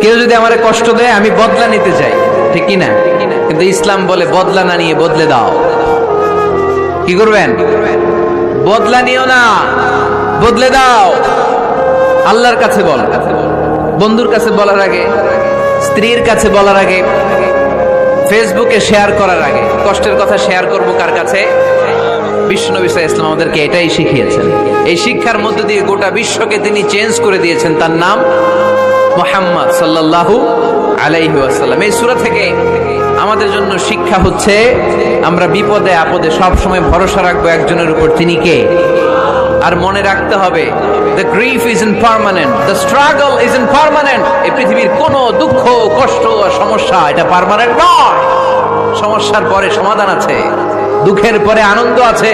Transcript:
কেউ যদি আমার কষ্ট দেয় আমি বদলা নিতে চাই, ঠিক কি না? কিন্তু ইসলাম বলে বদলা না নিয়ে বদলে দাও। কি করবেন? বদলা নিও না, বদলে দাও। আল্লাহর কাছে বল, বন্ধুর কাছে বলার আগে, স্ত্রীর কাছে বলার আগে, ফেসবুকে শেয়ার করার আগে। কষ্টের কথা শেয়ার করব কার কাছে? বিশ্বনবী সাল্লাল্লাহু আলাইহি ওয়াসাল্লাম আমাদেরকে এটাই শিখিয়েছেন। এই শিক্ষার মধ্য দিয়ে গোটা বিশ্বকে তিনি চেঞ্জ করে দিয়েছেন। তার নাম মুহাম্মদ সাল্লাল্লাহু আলাইহি ওয়াসাল্লাম। এই সূরা থেকে আমাদের জন্য শিক্ষা হচ্ছে আমরা বিপদে আপদে সব সময় ভরসা রাখবো একজনের উপর, তিনি কে? আর মনে রাখতে হবে the grief isn't permanent, the struggle isn't permanent। এই পৃথিবীর কোনো দুঃখ, কষ্ট আর সমস্যা এটা পার্মানেন্ট নয়। সমস্যার পরে সমাধান আছে, দুঃখের পরে আনন্দ আছে।